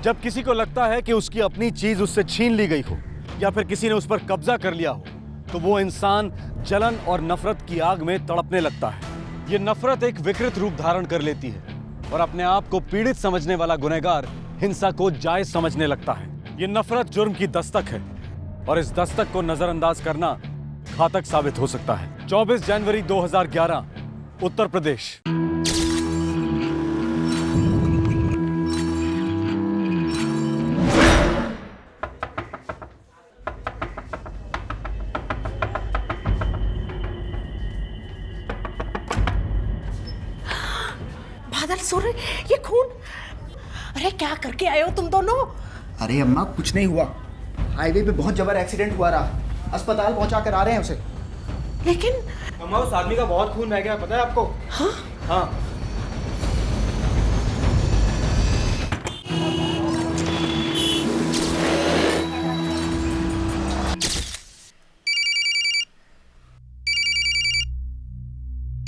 जब किसी को लगता है कि उसकी अपनी चीज उससे छीन ली गई हो या फिर किसी ने उस पर कब्जा कर लिया हो, तो वो इंसान जलन और नफरत की आग में तड़पने लगता है। ये नफरत एक विकृत रूप धारण कर लेती है और अपने आप को पीड़ित समझने वाला गुनहगार हिंसा को जायज समझने लगता है। ये नफरत जुर्म की दस्तक है और इस दस्तक को नजरअंदाज करना घातक साबित हो सकता है। 24 जनवरी 2011, उत्तर प्रदेश। बादल सूर्य, ये खून! अरे क्या करके आए हो तुम दोनों? अरे अम्मा कुछ नहीं हुआ, हाईवे पे बहुत जबर एक्सीडेंट हुआ रहा, अस्पताल पहुंचा कर आ रहे हैं उसे। लेकिन अम्मा उस आदमी का बहुत खून बह गया, पता है आपको? हाँ? हाँ।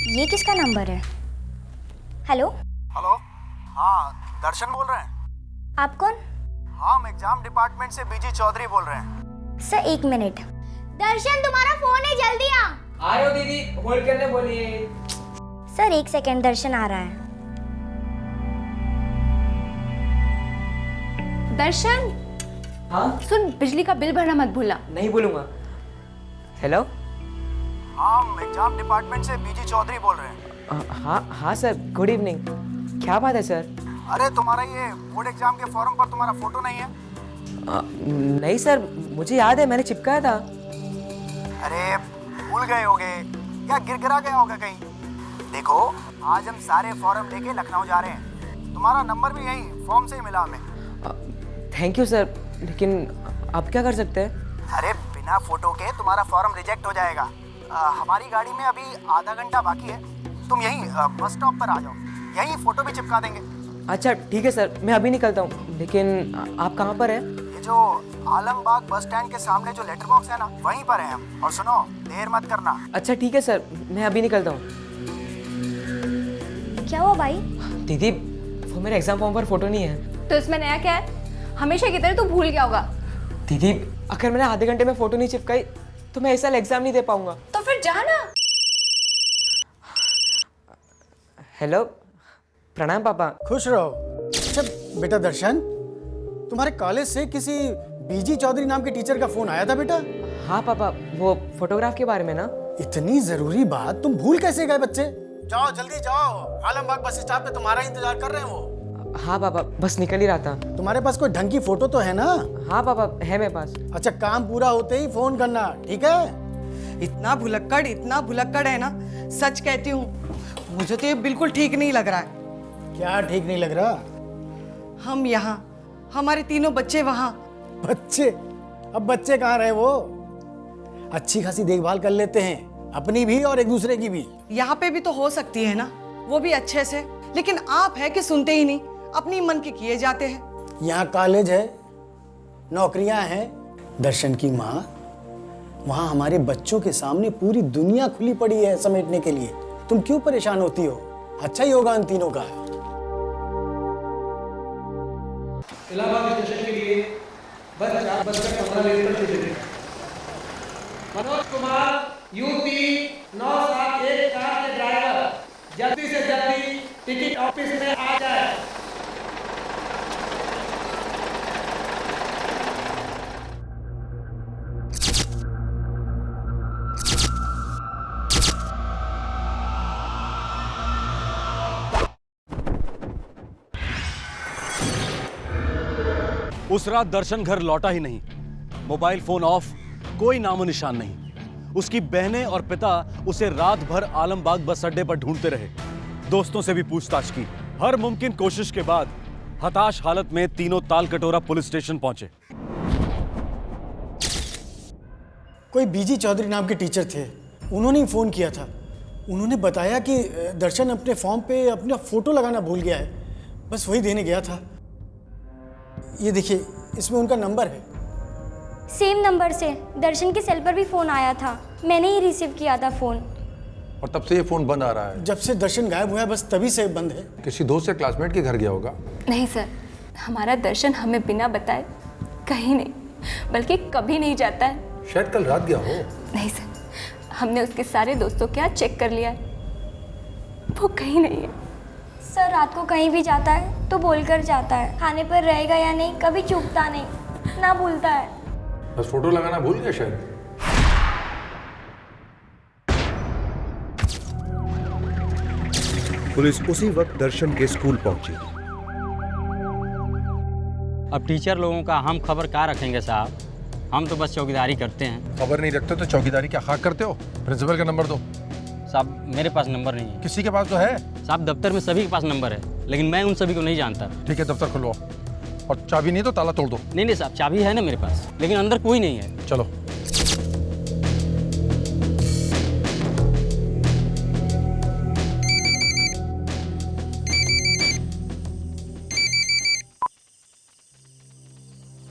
ये किसका नंबर है? हेलो हेलो, हाँ दर्शन बोल रहे हैं? आप कौन? हाँ, हम एग्जाम डिपार्टमेंट से बीजी चौधरी बोल रहे हैं। Sir 1 minute. दर्शन तुम्हारा फोन है, जल्दी आ। आ रहे हो दीदी, होल्ड करने बोलिए। सर 1 सेकंड, दर्शन आ रहा है। दर्शन, हाँ सुन, बिजली का बिल भरना मत भूलना। नहीं बोलूंगा। हेलो। हाँ, हम एग्जाम डिपार्टमेंट से बीजी चौधरी बोल रहे हैं। हाँ सर, गुड इवनिंग। क्या बात है सर? अरे तुम्हारा ये बोर्ड एग्जाम के फॉर्म पर तुम्हारा फोटो नहीं है? नहीं सर, मुझे याद है, मैंने चिपकाया था। अरे भूल गए होगे या गिरगिरा गया होगा कहीं। देखो, आज हम सारे फॉर्म लेके लखनऊ जा रहे हैं, तुम्हारा नंबर भी यही फॉर्म से ही मिला हमें। थैंक यू सर, लेकिन आप क्या कर सकते हैं? अरे बिना फोटो के तुम्हारा फॉर्म रिजेक्ट हो जाएगा। हमारी गाड़ी में अभी आधा घंटा बाकी है, तुम यहीं बस स्टॉप पर आ जाओ, यहीं फोटो भी चिपका देंगे। अच्छा ठीक है सर, मैं अभी निकलता हूँ, लेकिन आप कहाँ पर हैं? ये जो आलमबाग बस स्टैंड के सामने जो लेटर बॉक्स है ना, वहीं पर है हम। और सुनो, देर मत करना। अच्छा ठीक है सर, मैं अभी निकलता हूँ। क्या हुआ भाई? दीदी, वो मेरे एग्जाम फॉर्म पर फोटो नहीं है। तो इसमें नया क्या है? हमेशा की तरह तू भूल गया होगा। दीदी, अगर मैंने आधे घंटे में फोटो नहीं चिपकाई तो मैं इस साल एग्जाम नहीं दे पाऊंगा। तो फिर जा ना। हेलो, प्रणाम पापा। खुश रहो। अच्छा बेटा दर्शन, तुम्हारे कॉलेज से किसी बीजी चौधरी नाम के टीचर का फोन आया था बेटा? हाँ पापा, वो फोटोग्राफ के बारे में ना। इतनी जरूरी बात तुम भूल कैसे गए बच्चे? जाओ जल्दी जाओ, आलमबाग बस स्टॉप पे तुम्हारा इंतजार कर रहे हैं वो। हाँ पापा, बस निकल ही रहा था। तुम्हारे पास कोई ढंग की फोटो तो है ना? हाँ पापा, है मेरे पास। अच्छा, काम पूरा होते ही फोन करना, ठीक है? इतना भुलक्कड़ है ना, सच कहती हूँ, मुझे तो ये बिल्कुल ठीक नहीं लग रहा है। क्या ठीक नहीं लग रहा? हम यहाँ, हमारे तीनों बच्चे वहाँ। बच्चे? अब बच्चे कहाँ रहे वो? अच्छी खासी देखभाल कर लेते हैं, अपनी भी और एक दूसरे की भी। यहाँ पे भी तो हो सकती है ना, वो भी अच्छे से। लेकिन आप है कि सुनते ही नहीं, अपनी मन के किए जाते हैं। यहाँ कॉलेज है, नौकरियां हैं। दर्शन की माँ, वहाँ हमारे बच्चों के सामने पूरी दुनिया खुली पड़ी है समेटने के लिए। तुम क्यों परेशान होती हो? अच्छा ही होगा इन तीनों का। इलाहाबाद स्टेशन के लिए बस 4:15 पर स्टेशन। मनोज कुमार यूपी 9714 के ड्राइवर जल्दी से जल्दी टिकट ऑफिस में आ जाए। उस रात दर्शन घर लौटा ही नहीं। मोबाइल फोन ऑफ, कोई नामो निशान नहीं। उसकी बहनें और पिता उसे रात भर आलमबाग बस अड्डे पर ढूंढते रहे, दोस्तों से भी पूछताछ की। हर मुमकिन कोशिश के बाद हताश हालत में तीनों तालकटोरा पुलिस स्टेशन पहुंचे। कोई बीजी चौधरी नाम के टीचर थे, उन्होंने ही फोन किया था। उन्होंने बताया कि दर्शन अपने फॉर्म पे अपना फोटो लगाना भूल गया है, बस वही देने गया था। ये देखिए, इसमें उनका नंबर है। सेम नंबर से दर्शन के सेल पर भी फोन आया था, मैंने ही रिसीव किया था फोन। और तब से ये फोन बंद आ रहा है। जब से दर्शन गायब हुआ है, बस तभी से बंद है। किसी दोस्त या क्लासमेट के घर गया होगा। नहीं सर, हमारा दर्शन हमें बिना बताए कहीं नहीं, बल्कि कभी नहीं जाता है। शायद कल रात गया हो। नहीं सर, हमने उसके सारे दोस्तों के यहाँ चेक कर लिया है, वो कहीं नहीं है। सर रात को कहीं भी जाता है तो बोलकर जाता है, खाने पर रहेगा या नहीं कभी चूकता नहीं, ना भूलता है। बस फोटो लगाना भूल गया शायद। पुलिस उसी वक्त दर्शन के स्कूल पहुंची। अब टीचर लोगों का हम खबर कहाँ रखेंगे साहब, हम तो बस चौकीदारी करते हैं। खबर नहीं रखते तो चौकीदारी क्या खाक करते हो? प्रिंसिपल का नंबर दो। साहब मेरे पास नंबर नहीं है। किसी के पास तो है। साहब दफ्तर में सभी के पास नंबर है, लेकिन मैं उन सभी को नहीं जानता। ठीक है, दफ्तर खुलवाओ और चाबी नहीं तो ताला तोड़ दो। नहीं साहब, चाबी है ना मेरे पास, लेकिन अंदर कोई नहीं है। चलो।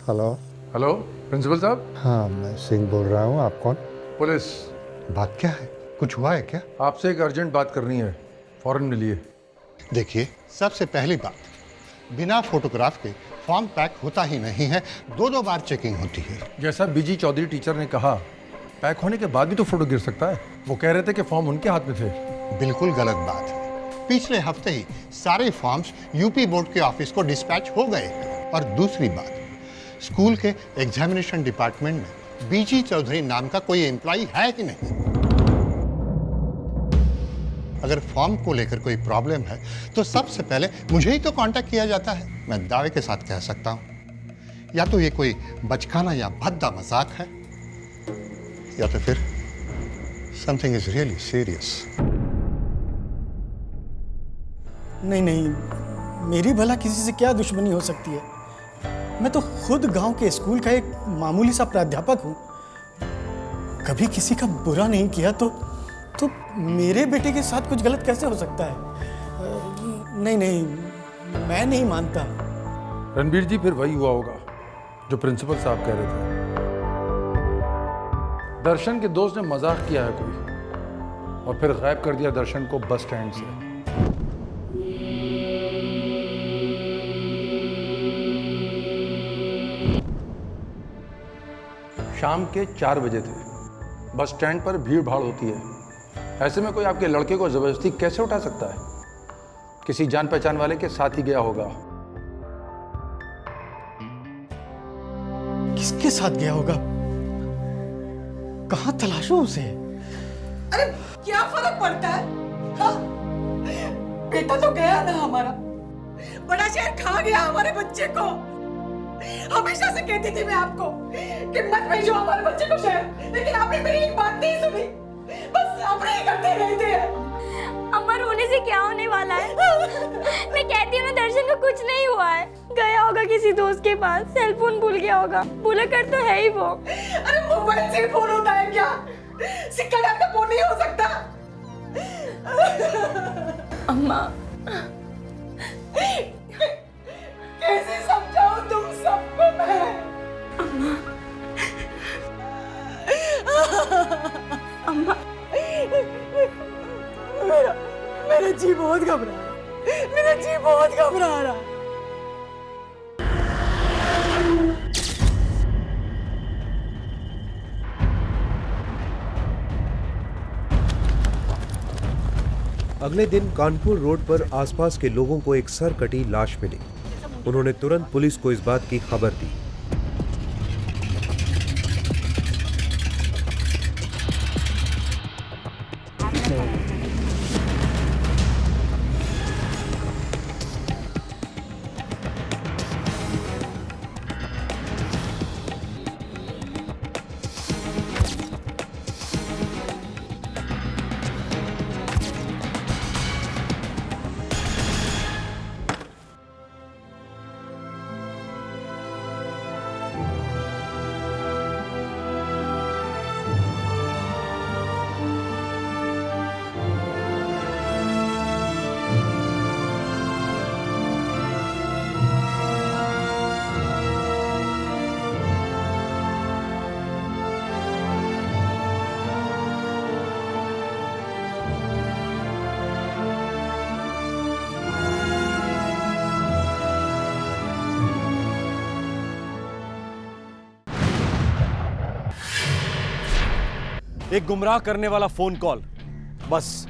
हेलो। हेलो प्रिंसिपल साहब। हाँ, मैं सिंह बोल रहा हूँ। आप कौन? पुलिस। बात क्या है? कुछ हुआ है क्या? आपसे एक अर्जेंट बात करनी है, फौरन मिलिए। देखिए, सबसे पहली बात, बिना फोटोग्राफ के फॉर्म पैक होता ही नहीं है, 2-2 बार चेकिंग होती है। जैसा बीजी चौधरी टीचर ने कहा, पैक होने के बाद भी तो फोटो गिर सकता है। वो कह रहे थे कि फॉर्म उनके हाथ में थे। बिल्कुल गलत बात है। पिछले हफ्ते ही सारे फॉर्म्स यूपी बोर्ड के ऑफिस को डिस्पैच हो गए। और दूसरी बात, स्कूल के एग्जामिनेशन डिपार्टमेंट में बीजी चौधरी नाम का कोई एम्प्लॉय है कि नहीं? अगर फॉर्म को लेकर कोई प्रॉब्लम है तो सबसे पहले मुझे ही तो कांटेक्ट किया जाता है। मैं दावे के साथ कह सकता हूं, या तो ये कोई बचकाना या भद्दा मजाक है, या तो फिर समथिंग इज रियली सीरियस। नहीं, मेरी भला किसी से क्या दुश्मनी हो सकती है? मैं तो खुद गांव के स्कूल का एक मामूली सा प्राध्यापक हूं। कभी किसी का बुरा नहीं किया तो मेरे बेटे के साथ कुछ गलत कैसे हो सकता है? नहीं, मैं नहीं मानता। रणबीर जी, फिर वही हुआ होगा जो प्रिंसिपल साहब कह रहे थे। दर्शन के दोस्त ने मजाक किया है कोई, और फिर गायब कर दिया दर्शन को बस स्टैंड से। शाम के 4 बजे थे। बस स्टैंड पर भीड़ भाड़ होती है, ऐसे में कोई आपके लड़के को जबरदस्ती कैसे उठा सकता है? किसी जान पहचान वाले के साथ ही गया होगा। किसके साथ गया होगा? कहां तलाशूं उसे? अरे क्या फर्क पड़ता है? हाँ? बेटा तो गया ना हमारा, बड़ा शहर खा गया हमारे बच्चे को। हमेशा से कहती थी मैं आपको कि मत भेजो हमारे बच्चे को शहर, लेकिन आपने मेरी एक बात नहीं सुनी, बस अपने ही करते रहते हैं। अम्मा रोने से क्या होने वाला है? मैं कहती हूँ ना, दर्शन को कुछ नहीं हुआ है। गया होगा किसी दोस्त के पास, सेल फोन भूल गया होगा। भूला कर तो है ही वो। अरे मोबाइल से फोन होता है क्या? सिक्का डाल का फोन नहीं हो सकता? अम्मा, कैसे समझाऊं तुम सबको मैं? अम्मा, मेरा जी बहुत घबरा रहा है, मेरा जी बहुत घबरा रहा है। अगले दिन कानपुर रोड पर आसपास के लोगों को एक सर कटी लाश मिली। उन्होंने तुरंत पुलिस को इस बात की खबर दी। एक गुमराह करने वाला फोन कॉल। बस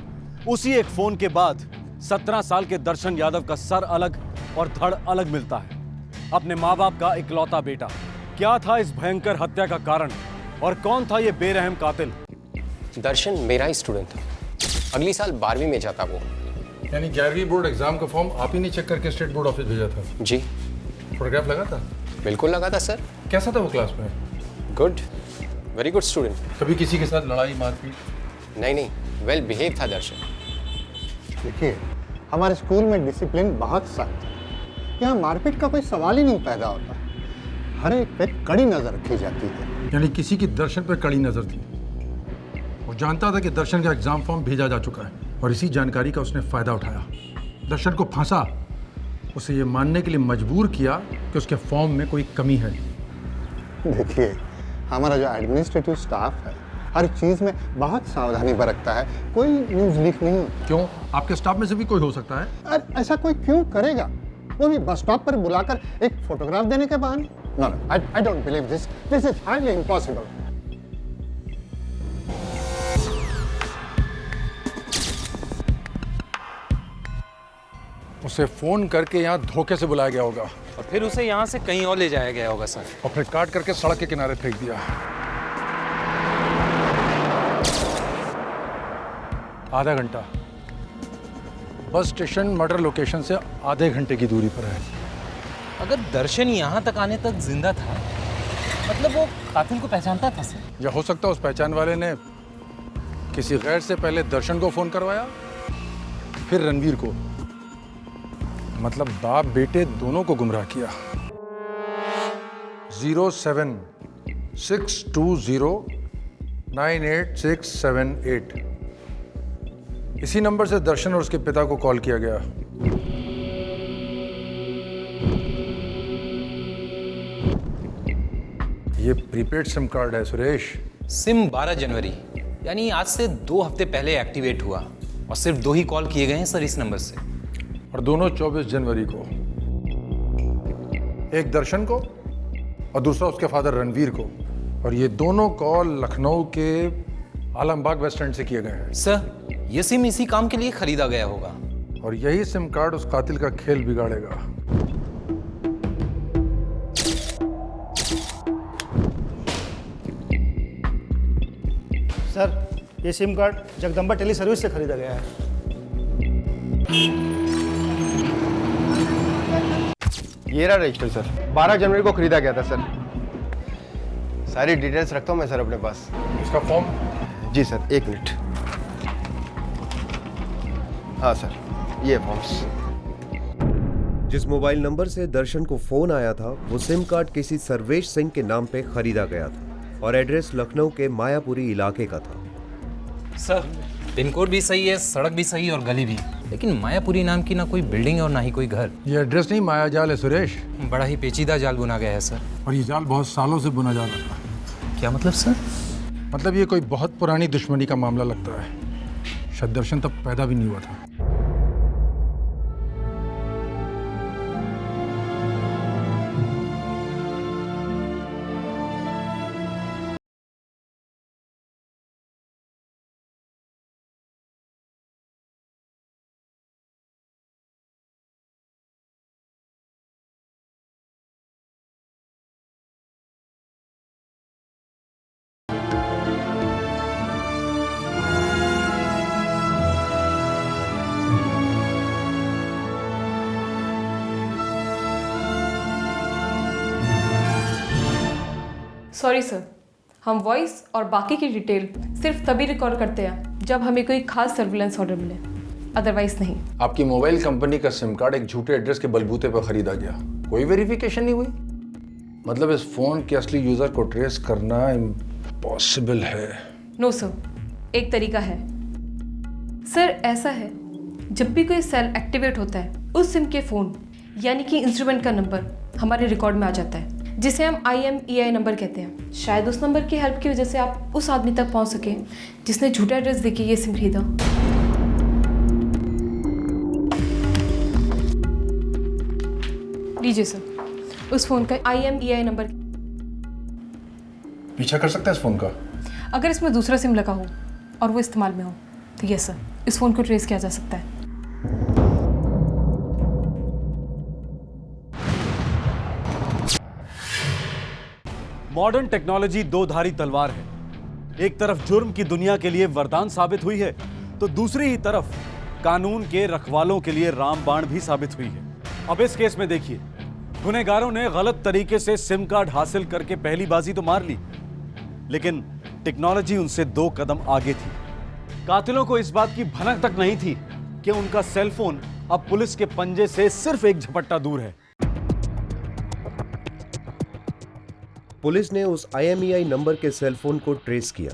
उसी एक फोन के बाद 17 साल के दर्शन यादव का सर अलग और धड़ अलग मिलता है। अपने माँ बाप का इकलौता बेटा। क्या था इस भयंकर हत्या का कारण और कौन था ये बेरहम कातिल? दर्शन मेरा ही स्टूडेंट था, अगली साल 12वीं में जाता वो। यानी 11वीं बोर्ड एग्जाम का फॉर्म आप ही ने चेक करके स्टेट बोर्ड ऑफिस भेजा था? जी। फोटोग्राफ लगा था? बिल्कुल लगा था सर। कैसा था वो क्लास में? Good, very good student. कभी किसी के साथ लड़ाई मारपीट? नहीं, वेल बिहेव था दर्शन। देखिए, हमारे स्कूल में डिसिप्लिन बहुत सख्त है। यहाँ मारपीट का कोई सवाल ही नहीं पैदा होता। हर एक पे कड़ी नजर रखी जाती है। यानी किसी की दर्शन पर कड़ी नजर थी। वो जानता था कि दर्शन का एग्जाम फॉर्म भेजा जा चुका है और इसी जानकारी का उसने फायदा उठाया। दर्शन को फांसा, उसे ये मानने के लिए मजबूर किया कि उसके फॉर्म में कोई कमी है। देखिए, हमारा जो एडमिनिस्ट्रेटिव स्टाफ है हर चीज में बहुत सावधानी बरतता है। कोई न्यूज़ लीक नहीं। क्यों? आपके स्टाफ में से भी कोई हो सकता है? ऐसा कोई क्यों करेगा? वो भी बस स्टॉप पर बुलाकर एक फोटोग्राफ देने के बहाने? No, I don't believe this. This is highly impossible. उसे फोन करके यहाँ धोखे से बुलाया गया होगा और फिर उसे यहाँ से कहीं और ले जाया गया होगा सर। और फिर काट करके सड़क के किनारे फेंक दिया। आधा घंटा। बस स्टेशन मर्डर लोकेशन से आधे घंटे की दूरी पर है। अगर दर्शन यहाँ तक आने तक जिंदा था, मतलब वो कातिल को पहचानता था सर। या हो सकता है उस पहचान वाले ने किसी गैर से पहले दर्शन को फोन करवाया, फिर रणवीर को। मतलब बाप बेटे दोनों को गुमराह किया। 07620988678 इसी नंबर से दर्शन और उसके पिता को कॉल किया गया। ये प्रीपेड सिम कार्ड है सुरेश। सिम 12 जनवरी यानी आज से 2 हफ्ते पहले एक्टिवेट हुआ और सिर्फ 2 ही कॉल किए गए हैं सर इस नंबर से। और दोनों 24 जनवरी को। एक दर्शन को और दूसरा उसके फादर रणवीर को। और ये दोनों कॉल लखनऊ के आलमबाग वेस्ट एंड से किए गए हैं। सर ये सिम इसी काम के लिए खरीदा गया होगा और यही सिम कार्ड उस कातिल का खेल बिगाड़ेगा। सर, ये SIM card Jagdamba tele service से खरीदा गया है। ये रहा रजिस्टर सर, 12 जनवरी को खरीदा गया था सर। सारी डिटेल्स रखता हूँ मैं सर अपने पास। इसका फॉर्म? जी सर, 1 मिनट। हाँ सर, ये फॉर्म्स। जिस मोबाइल नंबर से दर्शन को फोन आया था वो सिम कार्ड किसी सर्वेश सिंह के नाम पे खरीदा गया था और एड्रेस लखनऊ के मायापुरी इलाके का था। सर पिन कोड भी सही है, सड़क भी सही और गली भी, लेकिन मायापुरी नाम की ना कोई बिल्डिंग और ना ही कोई घर। ये एड्रेस नहीं, माया जाल है सुरेश। बड़ा ही पेचीदा जाल बुना गया है सर। और ये जाल बहुत सालों से बुना जा रहा था। क्या मतलब सर? मतलब ये कोई बहुत पुरानी दुश्मनी का मामला लगता है। शायद दर्शन तब पैदा भी नहीं हुआ था। सॉरी सर, हम वॉइस और बाकी की डिटेल सिर्फ तभी रिकॉर्ड करते हैं जब हमें कोई खास सर्विलेंस ऑर्डर मिले, अदरवाइज नहीं। आपकी मोबाइल कंपनी का सिम कार्ड एक झूठे एड्रेस के बलबूते पर खरीदा गया, कोई वेरिफिकेशन नहीं हुई। मतलब इस फोन के असली यूजर को ट्रेस करना इम्पॉसिबल है। नो सर, एक तरीका है सर। ऐसा है, जब भी कोई सेल एक्टिवेट होता है उस सिम के फ़ोन यानी कि इंस्ट्रूमेंट का नंबर हमारे रिकॉर्ड में आ जाता है, जिसे हम IMEI नंबर कहते हैं। शायद उस नंबर की हेल्प की वजह से आप उस आदमी तक पहुंच सके जिसने झूठा एड्रेस देके ये सिम खरीदा। लीजिए सर, उस फ़ोन का IMEI नंबर। पीछा कर सकते हैं इस फोन का? अगर इसमें दूसरा सिम लगा हो और वो इस्तेमाल में हो तो यस सर, इस फ़ोन को ट्रेस किया जा सकता है। मॉडर्न टेक्नोलॉजी दो धारी तलवार है। एक तरफ जुर्म की दुनिया के लिए वरदान साबित हुई है, तो दूसरी ही तरफ कानून के रखवालों के लिए रामबाण भी साबित हुई है। अब इस केस में देखिए, गुनहगारों ने गलत तरीके से सिम कार्ड हासिल करके पहली बाजी तो मार ली, लेकिन टेक्नोलॉजी उनसे 2 कदम आगे थी। कातिलों को इस बात की भनक तक नहीं थी कि उनका सेलफोन अब पुलिस के पंजे से सिर्फ एक झपट्टा दूर है। पुलिस ने उस IMEI नंबर के सेलफोन को ट्रेस किया।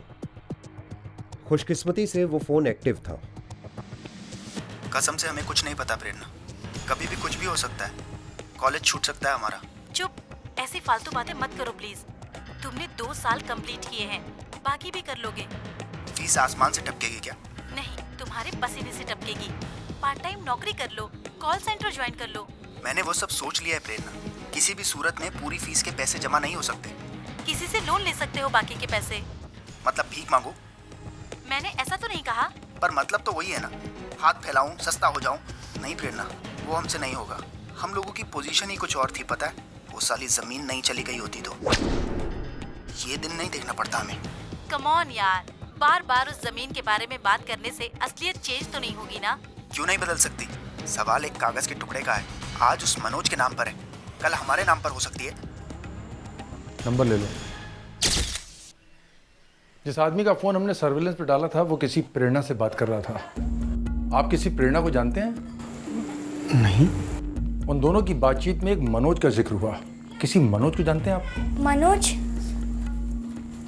खुशकिस्मती से वो फोन एक्टिव था। कसम से हमें कुछ नहीं पता प्रेरणा, कभी भी कुछ भी हो सकता है, कॉलेज छूट सकता है हमारा। चुप, ऐसी फालतू बातें मत करो प्लीज। तुमने 2 साल कंप्लीट किए हैं, बाकी भी कर लोगे। फीस आसमान से टपकेगी क्या? नहीं, तुम्हारे पसीने से टपकेगी। पार्ट टाइम नौकरी कर लो, कॉल सेंटर ज्वाइन कर लो। मैंने वो सब सोच लिया है प्रेरणा, किसी भी सूरत में पूरी फीस के पैसे जमा नहीं हो सकते। किसी से लोन ले सकते हो बाकी के पैसे। मतलब भीख मांगो? मैंने ऐसा तो नहीं कहा। पर मतलब तो वही है ना, हाथ फैलाऊं, सस्ता हो जाऊं? नहीं प्रेरणा, वो हमसे नहीं होगा। हम लोगों की पोजीशन ही कुछ और थी, पता है? वो साली जमीन नहीं चली गई होती तो ये दिन नहीं देखना पड़ता हमें। कम ऑन यार, बार बार उस जमीन के बारे में बात करने से असलियत चेंज तो नहीं होगी ना? क्यों नहीं बदल सकती? सवाल एक कागज के टुकड़े का है। आज उस मनोज के नाम पर है, कल हमारे नाम पर हो सकती है। नंबर ले लो। जिस आदमी का फोन हमने सर्विलेंस पे डाला था वो किसी प्रेरणा से बात कर रहा था। आप किसी प्रेरणा को जानते हैं? नहीं। उन दोनों की बातचीत में एक मनोज का जिक्र हुआ। किसी मनोज को जानते हैं आप?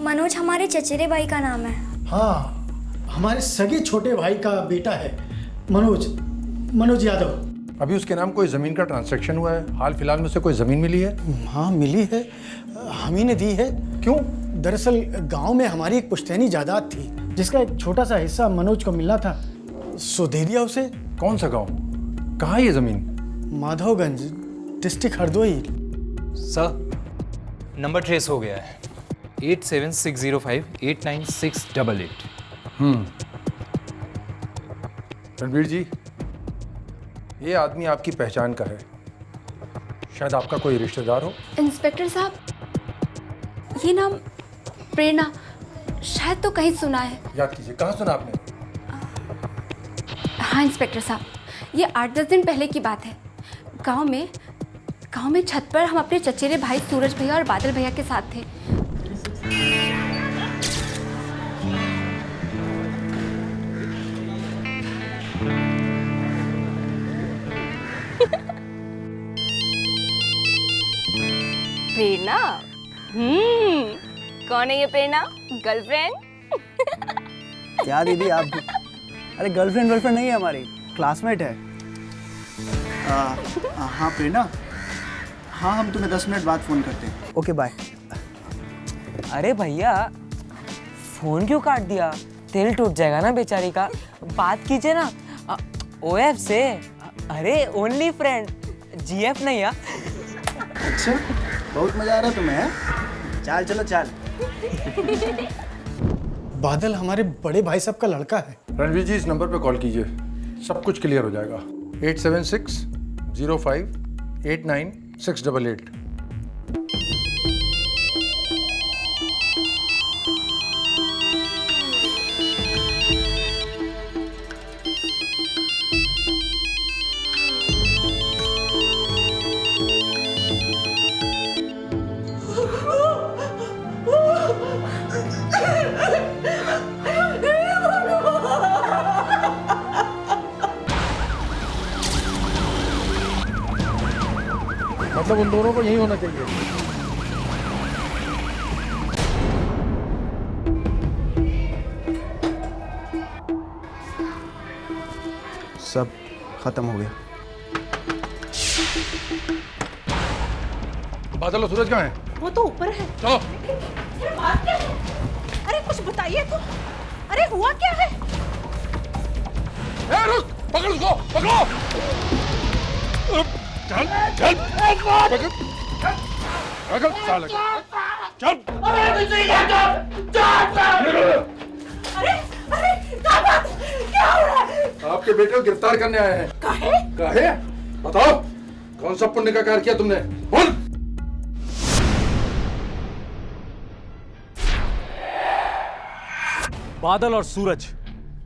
मनोज हमारे चचेरे भाई का नाम है। हाँ, हमारे सगे छोटे भाई का बेटा है मनोज यादव। अभी उसके नाम कोई जमीन का ट्रांजैक्शन हुआ है? हाल फिलहाल में उसे कोई जमीन मिली है? हाँ मिली है, हम ही ने दी है। क्यों? दरअसल गांव में हमारी एक पुश्तैनी जायदाद थी जिसका एक छोटा सा हिस्सा मनोज को मिलना था, सो दे दिया उसे। कौन सा गांव? कहाँ है ये जमीन? Madhavganj, district Hardoi. Sir, number trace हो गया है 8760589688। रणवीर जी, ये आदमी आपकी पहचान का है, शायद आपका कोई रिश्तेदार हो। इंस्पेक्टर साहब, ये नाम प्रेरणा शायद तो कहीं सुना है। याद कीजिए, कहाँ सुना आपने? हाँ इंस्पेक्टर साहब, ये 8-10 दिन पहले की बात है। गांव में छत पर हम अपने चचेरे भाई सूरज भैया और बादल भैया के साथ थे। प्रेरणा? कौन है ये प्रेरणा? गर्लफ्रेंड? क्या दीदी आप? अरे गर्लफ्रेंड नहीं है हमारी, क्लासमेट है। हाँ प्रेरणा, हाँ हम तुम्हें 10 मिनट बाद फ़ोन करते हैं। Okay bye. अरे भैया, फोन क्यों काट दिया? तेल टूट जाएगा ना बेचारी का। बात कीजिए ना OF से। अरे ओनली फ्रेंड, GF नहीं। अच्छा, बहुत मजा आ रहा है तुम्हें? चाल चलो चाल। बादल हमारे बड़े भाई साहब का लड़का है। रणवीर जी, इस नंबर पे कॉल कीजिए, सब कुछ क्लियर हो जाएगा। 8760589688। मतलब उन दोनों को यही होना चाहिए। सब खत्म हो गया। बादल और सूरज कहाँ हैं? वो तो ऊपर है। चलो। बात क्या है? अरे कुछ बताइए तो। अरे हुआ क्या है? रुक, पकड़ उसको, पकड़ो। चल चल, पकड़, साला। चल। अरे अरे क्या बात क्या हो रहा है? आपके बेटे को गिरफ्तार करने आए हैं। काहे? काहे? बताओ कौन सा पुण्य का कार्य किया तुमने? बोल। बादल और सूरज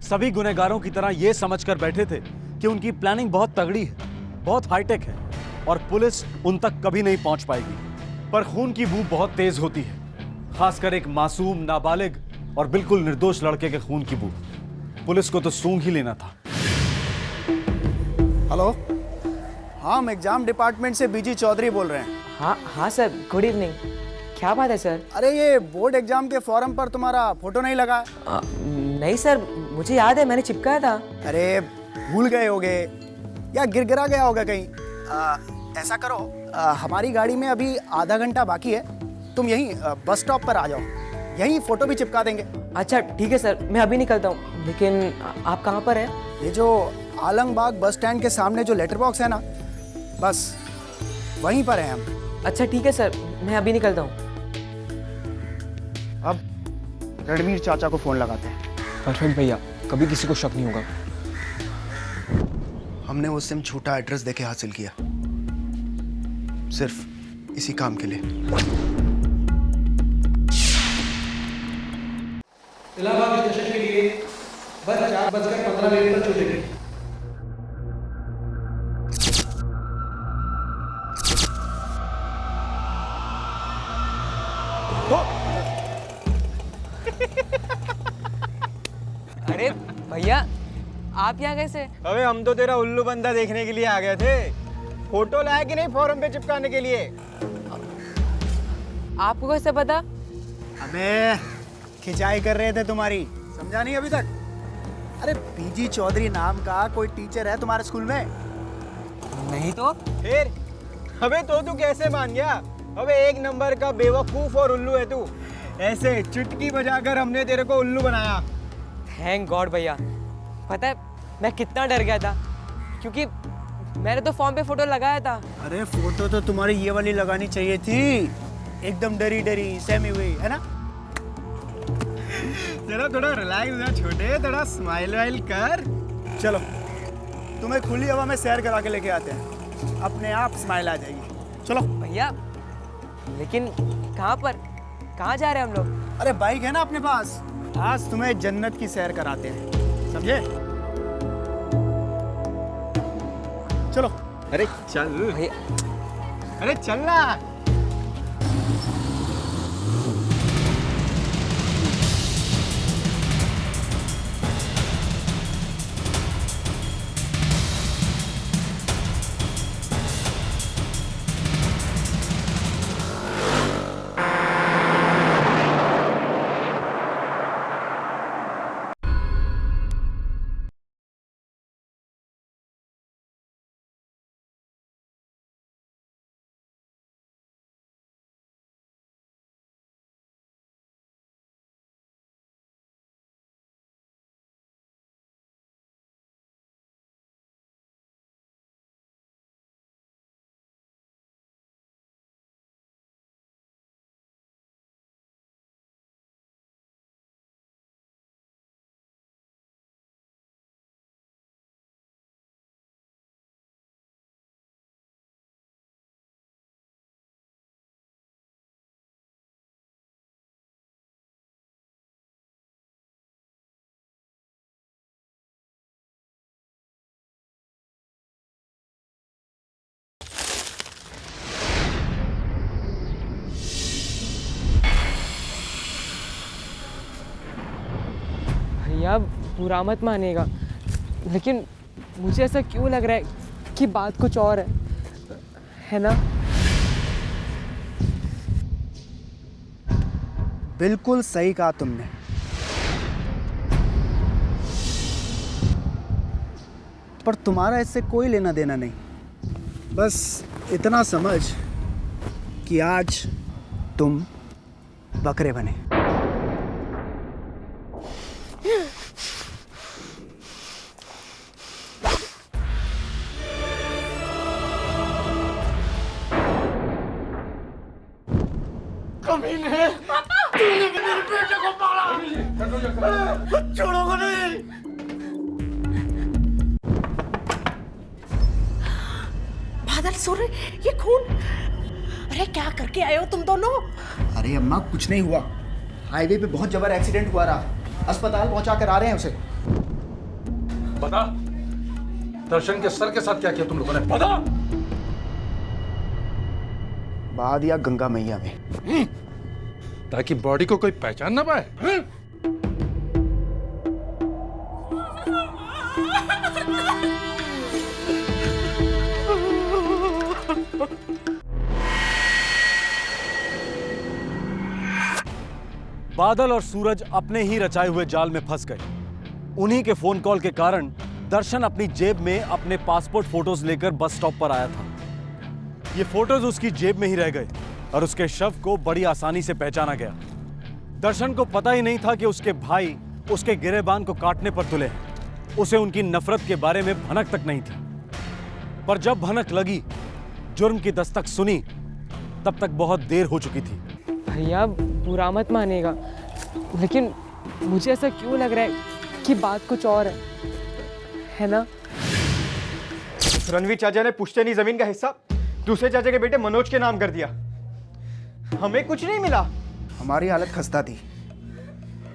सभी गुनहगारों की तरह यह समझकर बैठे थे कि उनकी प्लानिंग बहुत तगड़ी है, बहुत हाईटेक है और पुलिस उन तक कभी नहीं पहुंच पाएगी। पर खून की बू बहुत तेज होती है, खासकर एक मासूम, नाबालिग और बिल्कुल निर्दोष लड़के के खून की बू। पुलिस को तो सूंघ ही लेना था। हेलो, हाँ हम एग्जाम डिपार्टमेंट से बीजी चौधरी बोल रहे हैं। हाँ सर, गुड इवनिंग। क्या बात है सर? अरे ये बोर्ड एग्जाम के फॉर्म पर तुम्हारा फोटो नहीं लगा? नहीं सर, मुझे याद है, मैंने चिपकाया था। अरे भूल गए होगे या गिरगिरा गया होगा कहीं। ऐसा करो, हमारी गाड़ी में अभी आधा घंटा बाकी है, तुम यहीं बस स्टॉप पर आ जाओ, यहीं फोटो भी चिपका देंगे। अच्छा ठीक है सर, मैं अभी निकलता हूँ। लेकिन आप कहाँ पर हैं? ये जो आलमबाग बस स्टैंड के सामने जो लेटर बॉक्स है ना, बस वहीं पर हैं हम। अच्छा ठीक है सर, मैं अभी निकलता हूँ। अब रणवीर चाचा को फोन लगाते हैं। परफेक्ट भैया, कभी किसी को शक नहीं होगा। हमने वो सिम झूठा एड्रेस देके हासिल किया, सिर्फ इसी काम के लिए। इलाहाबाद स्टेशन के लिए बस 4:15 पर छूटेगी। अरे भैया, आप यहाँ कैसे? अबे हम तो तेरा उल्लू बंदा देखने के लिए आ गए थे। फोटो लाया कि नहीं फॉर्म पे चिपकाने के लिए? आपको कैसे पता? अबे खिंचाई कर रहे थे तुम्हारी, समझा नहीं अभी तक? अरे बीजी चौधरी नाम का कोई टीचर है तुम्हारे स्कूल में? नहीं तो फिर? अबे तो तू कैसे मान गया? अबे एक नंबर का बेवकूफ और उल्लू है तू। ऐसे चुटकी बजाकर हमने तेरे को उल्लू बनाया। थैंक गॉड भैया। पता है मैं कितना डर गया था, क्योंकि मैंने तो फॉर्म पे फोटो लगाया था। अरे फोटो तो तुम्हारी ये वाली लगानी चाहिए थी, एकदम डरी डरी सहमी हुई, है ना? चलो थोड़ा रिलैक्स हो छोटे, थोड़ा स्माइल वाइल कर। चलो तुम्हें खुली हवा में सैर करा के लेके आते हैं, अपने आप स्माइल आ जाएगी। चलो भैया, लेकिन कहाँ पर, कहाँ जा रहे हैं हम लोग? अरे बाइक है ना अपने पास, आज तुम्हें जन्नत की सैर कराते हैं, समझे? चलो। अरे चल भैया, अरे चल ना। भैया बुरा मत मानेगा, लेकिन मुझे ऐसा क्यों लग रहा है कि बात कुछ और है ना? बिल्कुल सही कहा तुमने। पर तुम्हारा इससे कोई लेना देना नहीं, बस इतना समझ कि आज तुम बकरे बने। कमीने, तूने मेरे बेटे को मारा। छोड़ोगे नहीं। बादल सूर्य, ये खून, अरे क्या करके आए हो तुम दोनों? अरे अम्मा कुछ नहीं हुआ, हाईवे पे बहुत जबर एक्सीडेंट हुआ रहा, अस्पताल पहुंचा कर आ रहे हैं उसे। बता, दर्शन के सर के साथ क्या किया तुम लोगों ने? बता। बहा दिया गंगा मैया में, ताकि बॉडी को कोई पहचान ना पाए। बादल और सूरज अपने ही रचाए हुए जाल में फंस गए। उन्हीं के फोन कॉल के कारण दर्शन अपनी जेब में अपने पासपोर्ट फोटोज लेकर बस स्टॉप पर आया था। ये फोटोज उसकी जेब में ही रह गए और उसके शव को बड़ी आसानी से पहचाना गया। दर्शन को पता ही नहीं था कि उसके भाई उसके गिरेबान को काटने पर तुले हैं। उसे उनकी नफरत के बारे में भनक तक नहीं थी, पर जब भनक लगी, जुर्म की दस्तक सुनी, तब तक बहुत देर हो चुकी थी। भैया बुरा मत मानेगा, लेकिन मुझे ऐसा क्यों लग रहा है कि बात कुछ और है ना? रणवीर चाचा ने पुश्तैनी जमीन का हिस्सा दूसरे चाचा के बेटे मनोज के नाम कर दिया। हमें कुछ नहीं मिला। हमारी हालत खस्ता थी,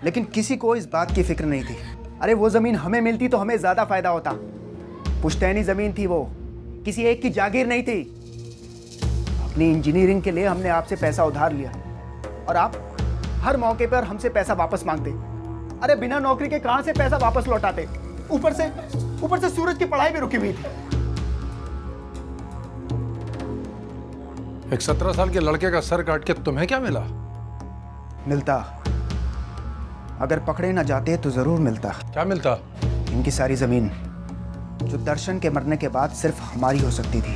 लेकिन किसी को इस बात की फिक्र नहीं थी। अरे वो जमीन हमें मिलती तो हमें ज्यादा फायदा होता। पुश्तैनी जमीन थी, वो किसी एक की जागीर नहीं थी। अपनी इंजीनियरिंग के लिए हमने आपसे पैसा उधार लिया और आप हर मौके पर हमसे पैसा वापस मांगते। अरे बिना नौकरी के कहां से पैसा वापस लौटाते? ऊपर से सूरज की पढ़ाई भी रुकी हुई थी। एक 17 साल के लड़के का सर काट के तुम्हें क्या मिला? मिलता, अगर पकड़े ना जाते तो जरूर मिलता। क्या मिलता? इनकी सारी जमीन, जो दर्शन के मरने के बाद सिर्फ हमारी हो सकती थी।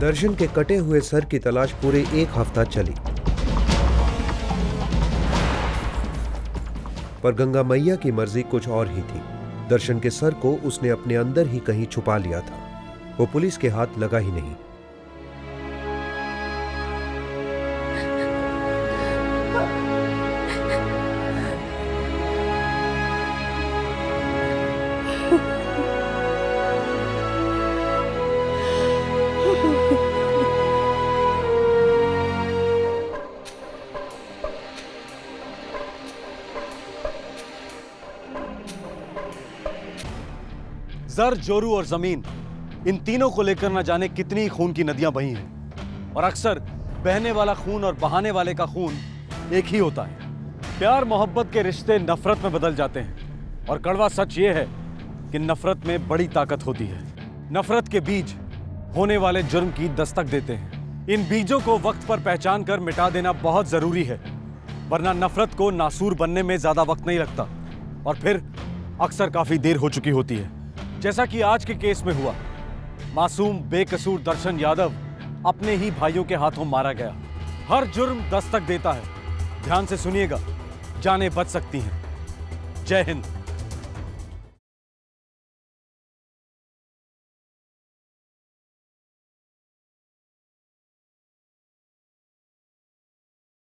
दर्शन के कटे हुए सर की तलाश पूरे 1 हफ्ता चली, पर गंगा मैया की मर्जी कुछ और ही थी। दर्शन के सर को उसने अपने अंदर ही कहीं छुपा लिया था। वो पुलिस के हाथ लगा ही नहीं। जर, जोरू और जमीन, इन तीनों को लेकर न जाने कितनी खून की नदियां बही हैं। और अक्सर बहने वाला खून और बहाने वाले का खून एक ही होता है। प्यार मोहब्बत के रिश्ते नफरत में बदल जाते हैं। और कड़वा सच ये है कि नफरत में बड़ी ताकत होती है। नफरत के बीज होने वाले जुर्म की दस्तक देते हैं। इन बीजों को वक्त पर पहचान कर मिटा देना बहुत जरूरी है, वरना नफरत को नासूर बनने में ज्यादा वक्त नहीं लगता और फिर अक्सर काफी देर हो चुकी होती है। जैसा कि आज के केस में हुआ, मासूम बेकसूर दर्शन यादव अपने ही भाइयों के हाथों मारा गया। हर जुर्म दस्तक देता है। ध्यान से सुनिएगा, जानें बच सकती हैं। जय हिंद।